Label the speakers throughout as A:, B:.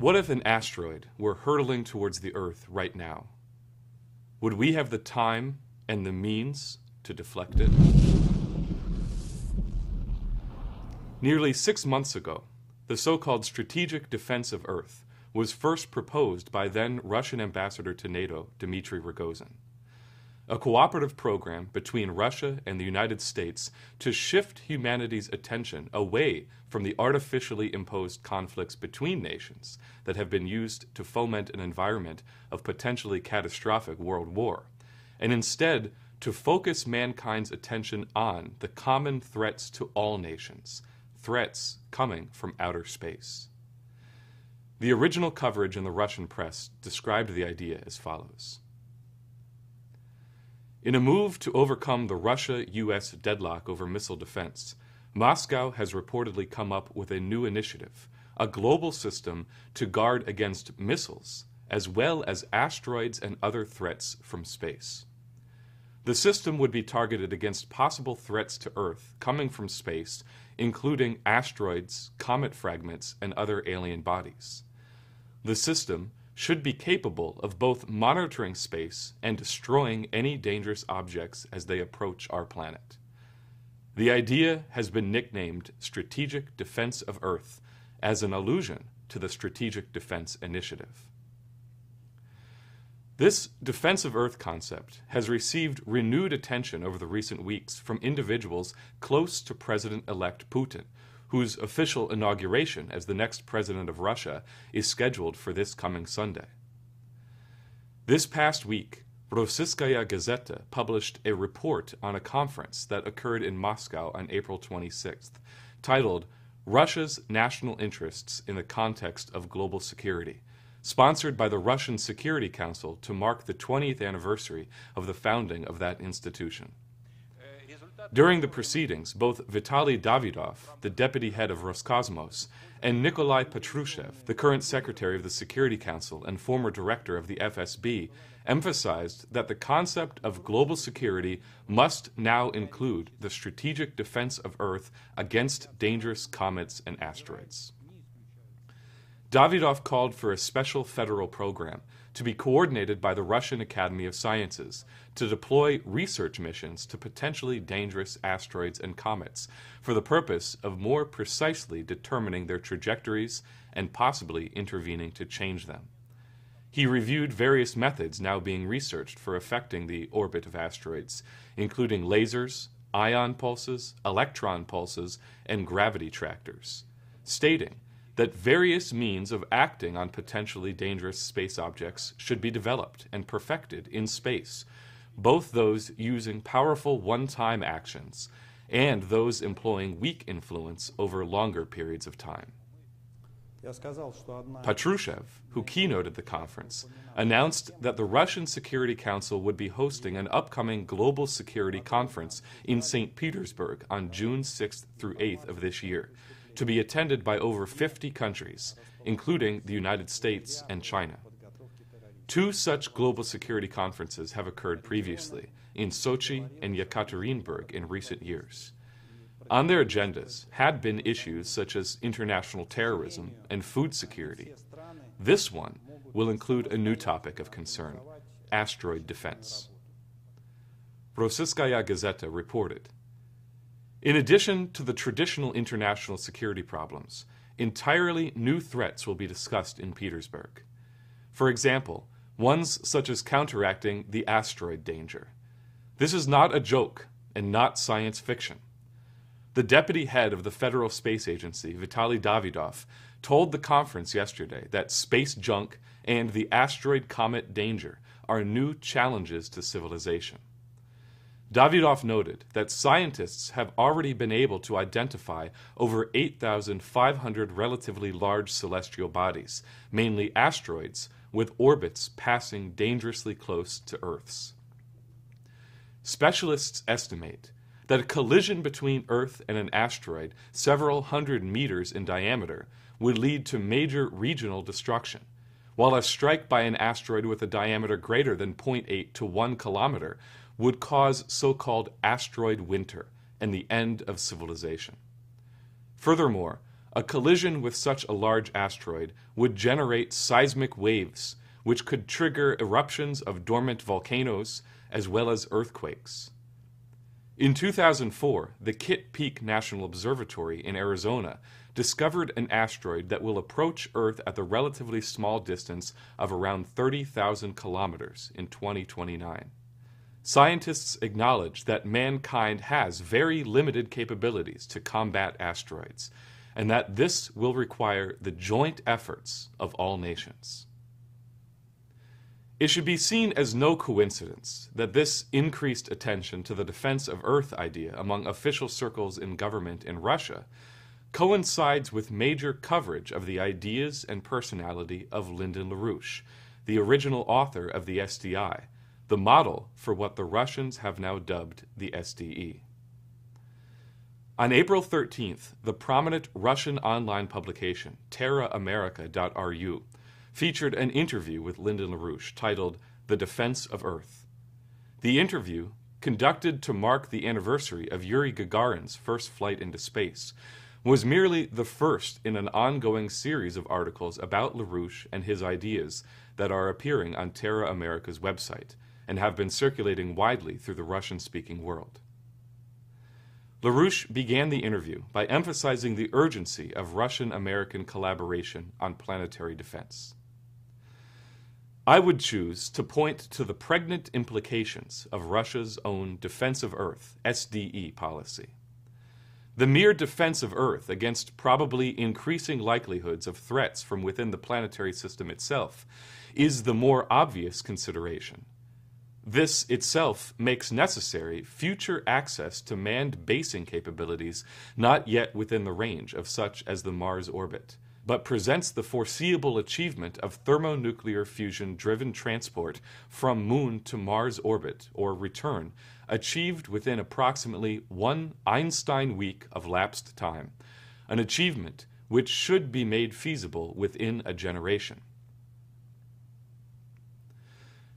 A: What if an asteroid were hurtling towards the Earth right now? Would we have the time and the means to deflect it? Nearly 6 months ago, the so-called Strategic Defense of Earth was first proposed by then Russian ambassador to NATO, Dmitry Rogozin. A cooperative program between Russia and the United States to shift humanity's attention away from the artificially imposed conflicts between nations that have been used to foment an environment of potentially catastrophic world war, and instead to focus mankind's attention on the common threats to all nations, threats coming from outer space. The original coverage in the Russian press described the idea as follows. In a move to overcome the Russia-US deadlock over missile defense, Moscow has reportedly come up with a new initiative, a global system to guard against missiles, as well as asteroids and other threats from space. The system would be targeted against possible threats to Earth coming from space, including asteroids, comet fragments, and other alien bodies. The system should be capable of both monitoring space and destroying any dangerous objects as they approach our planet. The idea has been nicknamed Strategic Defense of Earth as an allusion to the Strategic Defense Initiative. This Defense of Earth concept has received renewed attention over the recent weeks from individuals close to President-elect Putin, whose official inauguration as the next president of Russia is scheduled for this coming Sunday. This past week, Rossiyskaya Gazeta published a report on a conference that occurred in Moscow on April 26th, titled Russia's National Interests in the Context of Global Security, sponsored by the Russian Security Council to mark the 20th anniversary of the founding of that institution. During the proceedings, both Vitaly Davidov, the deputy head of Roscosmos, and Nikolai Patrushev, the current secretary of the Security Council and former director of the FSB, emphasized that the concept of global security must now include the strategic defense of Earth against dangerous comets and asteroids. Davidov called for a special federal program to be coordinated by the Russian Academy of Sciences to deploy research missions to potentially dangerous asteroids and comets for the purpose of more precisely determining their trajectories and possibly intervening to change them. He reviewed various methods now being researched for affecting the orbit of asteroids, including lasers, ion pulses, electron pulses, and gravity tractors, stating that various means of acting on potentially dangerous space objects should be developed and perfected in space, both those using powerful one-time actions and those employing weak influence over longer periods of time. Patrushev, who keynoted the conference, announced that the Russian Security Council would be hosting an upcoming global security conference in St. Petersburg on June 6th through 8th of this year, to be attended by over 50 countries, including the United States and China. 2 such global security conferences have occurred previously, in Sochi and Yekaterinburg in recent years. On their agendas had been issues such as international terrorism and food security. This one will include a new topic of concern, asteroid defense. Rossiyskaya Gazeta reported, in addition to the traditional international security problems, entirely new threats will be discussed in Petersburg. For example, ones such as counteracting the asteroid danger. This is not a joke and not science fiction. The deputy head of the Federal Space Agency, Vitaly Davidov, told the conference yesterday that space junk and the asteroid comet danger are new challenges to civilization. Davidov noted that scientists have already been able to identify over 8,500 relatively large celestial bodies, mainly asteroids, with orbits passing dangerously close to Earth's. Specialists estimate that a collision between Earth and an asteroid several hundred meters in diameter would lead to major regional destruction, while a strike by an asteroid with a diameter greater than 0.8 to 1 kilometer would cause so-called asteroid winter and the end of civilization. Furthermore, A collision with such a large asteroid would generate seismic waves, which could trigger eruptions of dormant volcanoes as well as earthquakes. In 2004, the Kitt Peak National Observatory in Arizona discovered an asteroid that will approach Earth at the relatively small distance of around 30,000 kilometers in 2029. Scientists acknowledge that mankind has very limited capabilities to combat asteroids, and that this will require the joint efforts of all nations. It should be seen as no coincidence that this increased attention to the defense of Earth idea among official circles in government in Russia coincides with major coverage of the ideas and personality of Lyndon LaRouche, the original author of the SDI, the model for what the Russians have now dubbed the SDE. On April 13th, the prominent Russian online publication, TerraAmerica.ru, featured an interview with Lyndon LaRouche titled The Defense of Earth. The interview, conducted to mark the anniversary of Yuri Gagarin's first flight into space, was merely the first in an ongoing series of articles about LaRouche and his ideas that are appearing on Terra America's website and have been circulating widely through the Russian-speaking world. LaRouche began the interview by emphasizing the urgency of Russian-American collaboration on planetary defense. I would choose to point to the pregnant implications of Russia's own Defense of Earth, SDE, policy. The mere defense of Earth against probably increasing likelihoods of threats from within the planetary system itself is the more obvious consideration. This itself makes necessary future access to manned basing capabilities not yet within the range of such as the Mars orbit, but presents the foreseeable achievement of thermonuclear fusion-driven transport from Moon to Mars orbit or return, achieved within approximately 1 Einstein week of lapsed time, an achievement which should be made feasible within a generation.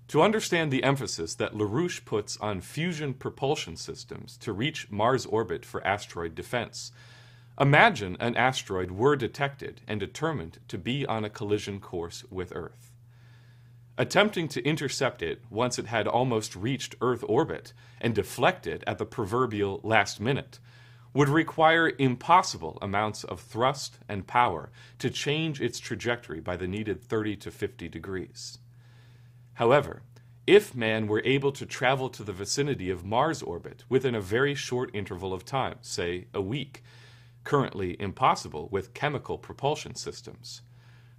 A: To understand the emphasis that LaRouche puts on fusion propulsion systems to reach Mars orbit for asteroid defense, imagine an asteroid were detected and determined to be on a collision course with Earth. Attempting to intercept it once it had almost reached Earth orbit and deflect it at the proverbial last minute would require impossible amounts of thrust and power to change its trajectory by the needed 30 to 50 degrees. However, if man were able to travel to the vicinity of Mars orbit within a very short interval of time, say a week, currently impossible with chemical propulsion systems,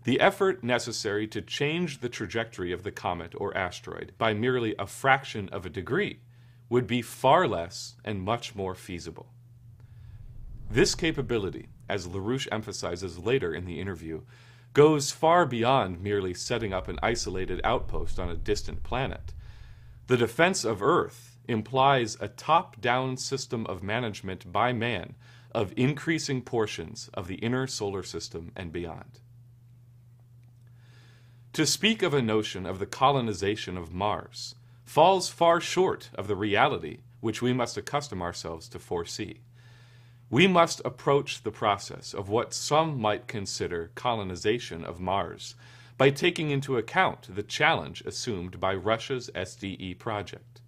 A: the effort necessary to change the trajectory of the comet or asteroid by merely a fraction of a degree would be far less and much more feasible. This capability, as LaRouche emphasizes later in the interview, goes far beyond merely setting up an isolated outpost on a distant planet. The defense of Earth implies a top-down system of management by man of increasing portions of the inner solar system and beyond. To speak of a notion of the colonization of Mars falls far short of the reality which we must accustom ourselves to foresee. We must approach the process of what some might consider colonization of Mars by taking into account the challenge assumed by Russia's SDE project.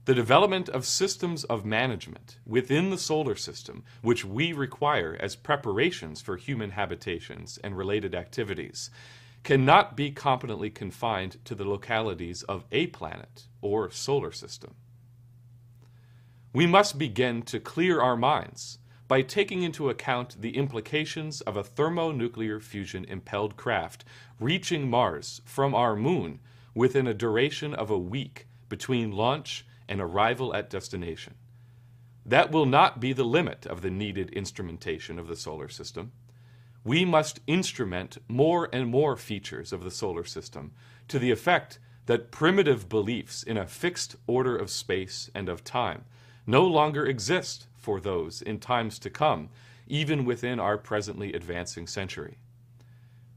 A: The development of systems of management within the solar system, which we require as preparations for human habitations and related activities, cannot be competently confined to the localities of a planet or solar system. We must begin to clear our minds by taking into account the implications of a thermonuclear fusion-impelled craft reaching Mars from our moon within a duration of a week between launch and arrival at destination. That will not be the limit of the needed instrumentation of the solar system. We must instrument more and more features of the solar system to the effect that primitive beliefs in a fixed order of space and of time no longer exist for those in times to come, even within our presently advancing century.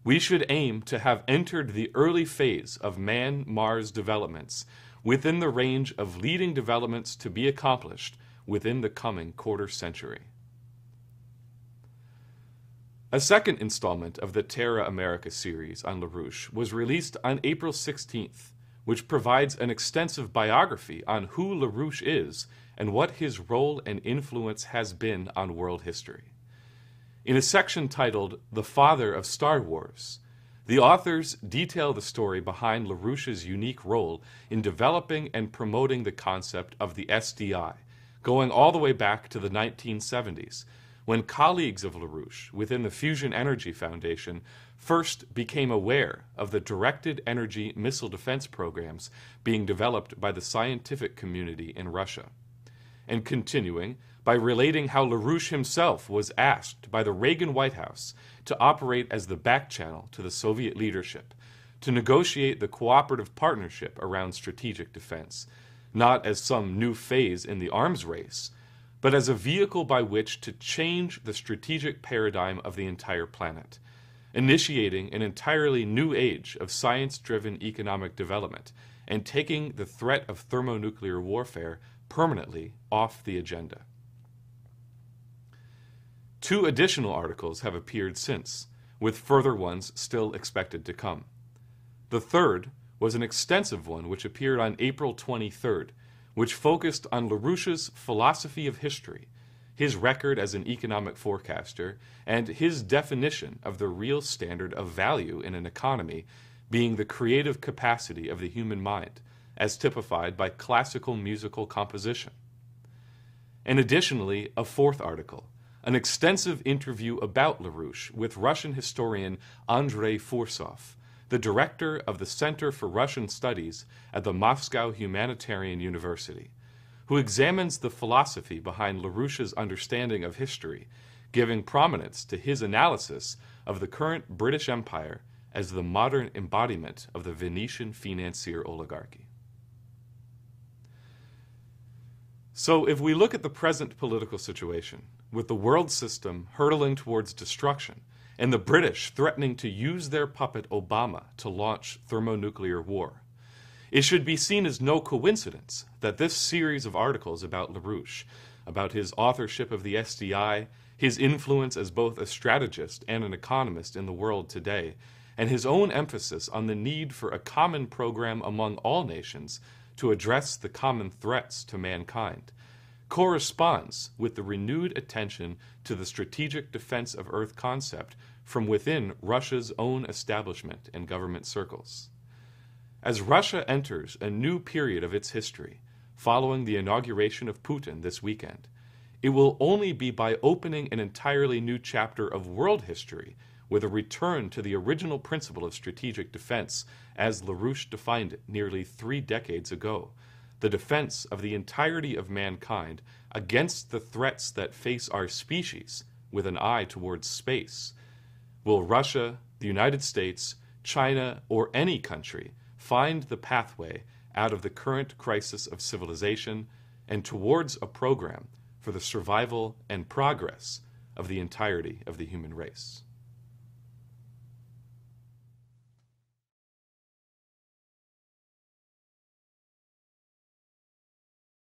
A: We should aim to have entered the early phase of man-Mars developments within the range of leading developments to be accomplished within the coming quarter century. A second installment of the Terra America series on LaRouche was released on April 16th, which provides an extensive biography on who LaRouche is and what his role and influence has been on world history. In a section titled The Father of Star Wars, the authors detail the story behind LaRouche's unique role in developing and promoting the concept of the SDI, going all the way back to the 1970s, when colleagues of LaRouche within the Fusion Energy Foundation first became aware of the directed energy missile defense programs being developed by the scientific community in Russia, and continuing by relating how LaRouche himself was asked by the Reagan White House to operate as the back channel to the Soviet leadership, to negotiate the cooperative partnership around strategic defense, not as some new phase in the arms race, but as a vehicle by which to change the strategic paradigm of the entire planet, initiating an entirely new age of science-driven economic development and taking the threat of thermonuclear warfare permanently off the agenda. 2 additional articles have appeared since, with further ones still expected to come. The third was an extensive one which appeared on April 23rd, which focused on LaRouche's philosophy of history, his record as an economic forecaster, and his definition of the real standard of value in an economy being the creative capacity of the human mind, as typified by classical musical composition. And additionally, a 4th article, an extensive interview about LaRouche with Russian historian Andrei Fursov, the director of the Center for Russian Studies at the Moscow Humanitarian University, who examines the philosophy behind LaRouche's understanding of history, giving prominence to his analysis of the current British Empire as the modern embodiment of the Venetian financier oligarchy. So if we look at the present political situation, with the world system hurtling towards destruction, and the British threatening to use their puppet Obama to launch thermonuclear war, it should be seen as no coincidence that this series of articles about LaRouche, about his authorship of the SDI, his influence as both a strategist and an economist in the world today, and his own emphasis on the need for a common program among all nations to address the common threats to mankind, corresponds with the renewed attention to the strategic defense of Earth concept from within Russia's own establishment and government circles. As Russia enters a new period of its history, following the inauguration of Putin this weekend, it will only be by opening an entirely new chapter of world history with a return to the original principle of strategic defense as LaRouche defined it nearly 3 decades ago, the defense of the entirety of mankind against the threats that face our species with an eye towards space. Will Russia, the United States, China, or any country find the pathway out of the current crisis of civilization and towards a program for the survival and progress of the entirety of the human race?